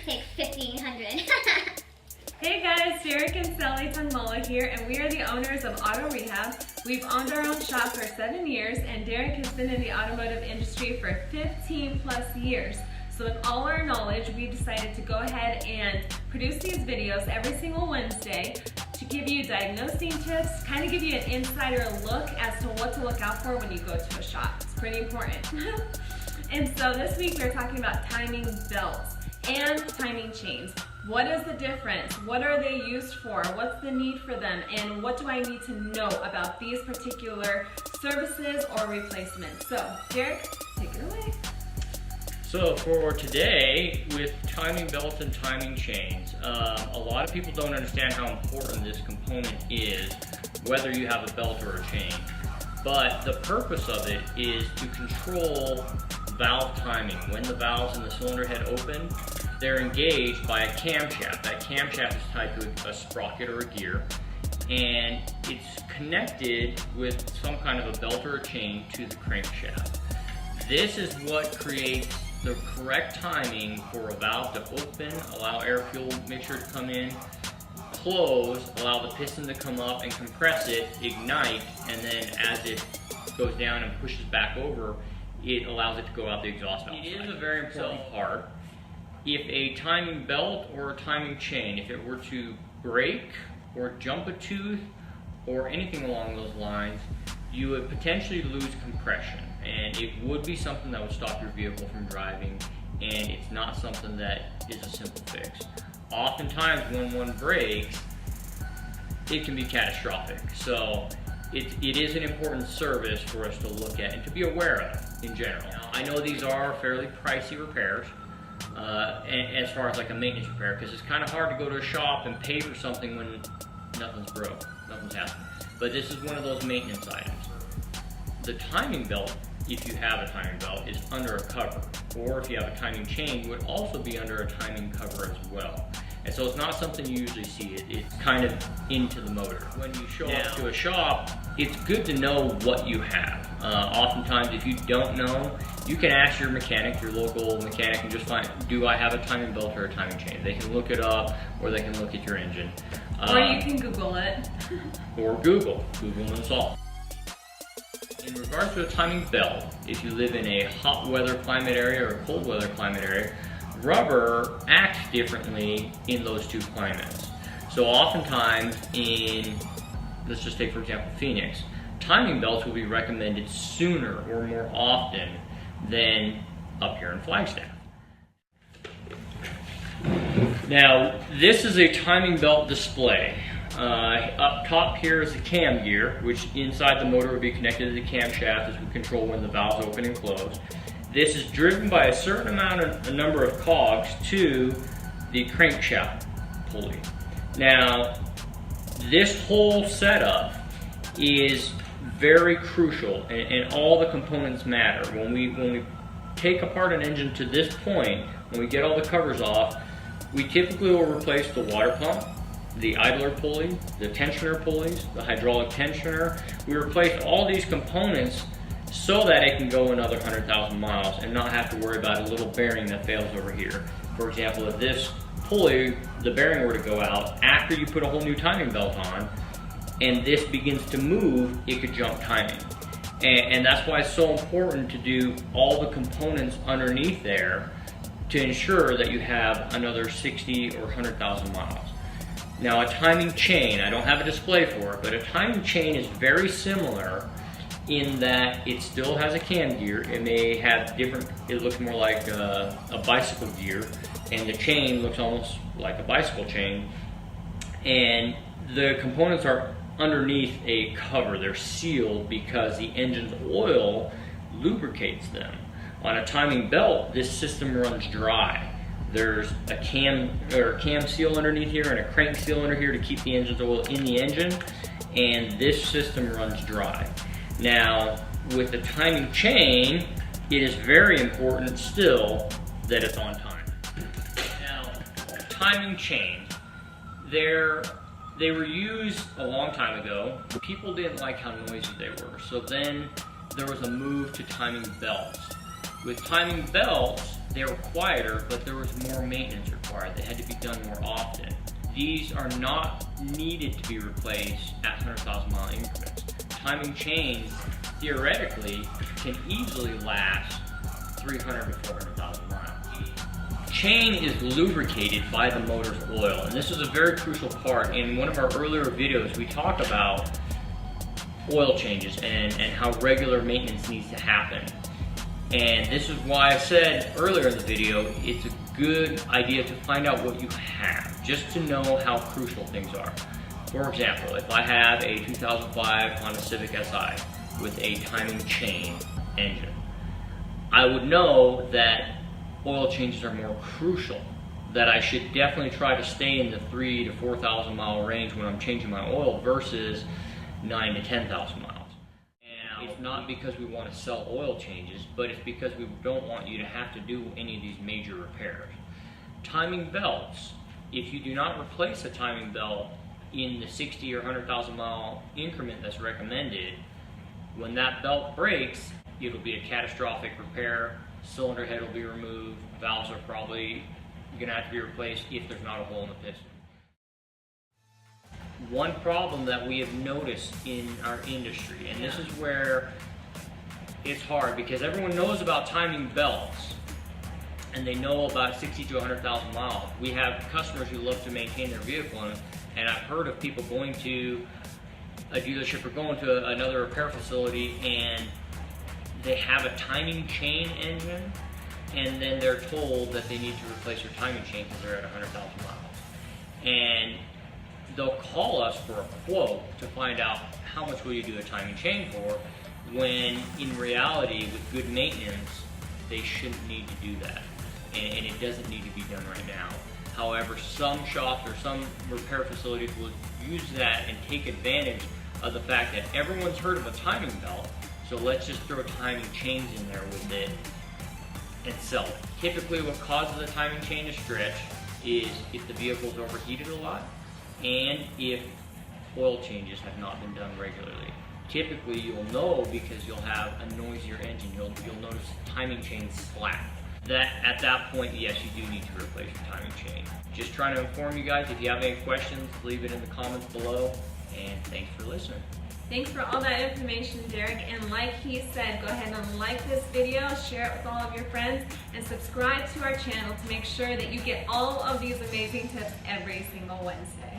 take 1,500. Hey guys, Derek and Sally Tungmola here, and we are the owners of Auto Rehab. We've owned our own shop for 7 years, and Derek has been in the automotive industry for 15 plus years. So with all our knowledge, we decided to go ahead and produce these videos every single Wednesday to give you diagnosing tips, kind of give you an insider look as to what to look out for when you go to a shop. It's pretty important. And so this week we're talking about timing belts and timing chains. What is the difference? What are they used for? What's the need for them? And what do I need to know about these particular services or replacements? So, Derek, take it away. So for today, with timing belts and timing chains, a lot of people don't understand how important this component is, whether you have a belt or a chain. But the purpose of it is to control valve timing. When the valves in the cylinder head open, they're engaged by a camshaft. That camshaft is tied to a sprocket or a gear, and it's connected with some kind of a belt or a chain to the crankshaft. This is what creates the correct timing for a valve to open, allow air fuel mixture to come in, close, allow the piston to come up and compress it, ignite, and then as it goes down and pushes back over, it allows it to go out the exhaust valve. It is a very important part. If a timing belt or a timing chain, if it were to break or jump a tooth or anything along those lines, you would potentially lose compression, and it would be something that would stop your vehicle from driving, and it's not something that is a simple fix. Oftentimes when one breaks, it can be catastrophic. So it is an important service for us to look at and to be aware of in general. Now, I know these are fairly pricey repairs, as far as like a maintenance repair, because it's kind of hard to go to a shop and pay for something when nothing's broke, nothing's happening. But this is one of those maintenance items. The timing belt, if you have a timing belt, is under a cover, or if you have a timing chain, would also be under a timing cover as well. And so it's not something you usually see. It's kind of into the motor. When you show up to a shop, it's good to know what you have. Oftentimes, if you don't know, you can ask your mechanic, your local mechanic, and just find, do I have a timing belt or a timing chain? They can look it up, or they can look at your engine. Or you can Google it. Or Google and solve. In regards to a timing belt, if you live in a hot weather climate area or a cold weather climate area, rubber acts differently in those two climates. So oftentimes in, let's just take for example Phoenix, timing belts will be recommended sooner or more often than up here in Flagstaff. Now this is a timing belt display. Up top here is the cam gear, which inside the motor would be connected to the camshaft as we control when the valves open and close. This is driven by a certain number of cogs to the crankshaft pulley. Now, this whole setup is very crucial, and all the components matter. When we take apart an engine to this point, when we get all the covers off, we typically will replace the water pump, the idler pulley, the tensioner pulleys, the hydraulic tensioner. We replace all these components so that it can go another 100,000 miles and not have to worry about a little bearing that fails over here. For example, if this pulley, the bearing were to go out after you put a whole new timing belt on, and this begins to move, it could jump timing. And that's why it's so important to do all the components underneath there to ensure that you have another 60 or 100,000 miles. Now a timing chain, I don't have a display for it, but a timing chain is very similar in that it still has a cam gear. It may have different, it looks more like a bicycle gear, and the chain looks almost like a bicycle chain. And the components are underneath a cover. They're sealed because the engine's oil lubricates them. On a timing belt, this system runs dry. There's a cam seal underneath here and a crank seal under here to keep the engine's oil in the engine, and this system runs dry. Now, with the timing chain, it is very important still that it's on time. Now, timing chains, they were used a long time ago. People didn't like how noisy they were, so then there was a move to timing belts. With timing belts, They were quieter, but there was more maintenance required. They had to be done more often. These are not needed to be replaced at 100,000 mile increments. Timing chains, theoretically, can easily last 300 to 400,000 miles. Chain is lubricated by the motor's oil, and this is a very crucial part. In one of our earlier videos, we talk about oil changes and how regular maintenance needs to happen. And this is why I said earlier in the video, it's a good idea to find out what you have, just to know how crucial things are. For example, if I have a 2005 Honda Civic Si with a timing chain engine, I would know that oil changes are more crucial, that I should definitely try to stay in the 3,000 to 4,000 mile range when I'm changing my oil versus 9,000 to 10,000 miles. And it's not because we want to sell oil changes, but it's because we don't want you to have to do any of these major repairs. Timing belts, if you do not replace a timing belt in the 60 or 100,000 mile increment that's recommended, when that belt breaks, it'll be a catastrophic repair. Cylinder head will be removed, valves are probably going to have to be replaced if there's not a hole in the piston. One problem that we have noticed in our industry, and this is where it's hard because everyone knows about timing belts and they know about 60 to 100,000 miles. We have customers who love to maintain their vehicle, and I've heard of people going to a dealership or going to another repair facility and they have a timing chain engine, and then they're told that they need to replace their timing chain because they're at 100,000 miles. And they'll call us for a quote to find out how much will you do a timing chain for, when in reality, with good maintenance, they shouldn't need to do that. And it doesn't need to be done right now. However, some shops or some repair facilities will use that and take advantage of the fact that everyone's heard of a timing belt, so let's just throw timing chains in there with it and sell it. Typically what causes a timing chain to stretch is if the vehicle is overheated a lot and if oil changes have not been done regularly. Typically you'll know because you'll have a noisier engine. You'll notice timing chains slap. At that point, yes, you do need to replace your timing chain. Just trying to inform you guys. If you have any questions, leave it in the comments below, and thanks for listening. Thanks for all that information, Derek. And like he said, go ahead and like this video, share it with all of your friends, and subscribe to our channel to make sure that you get all of these amazing tips every single Wednesday.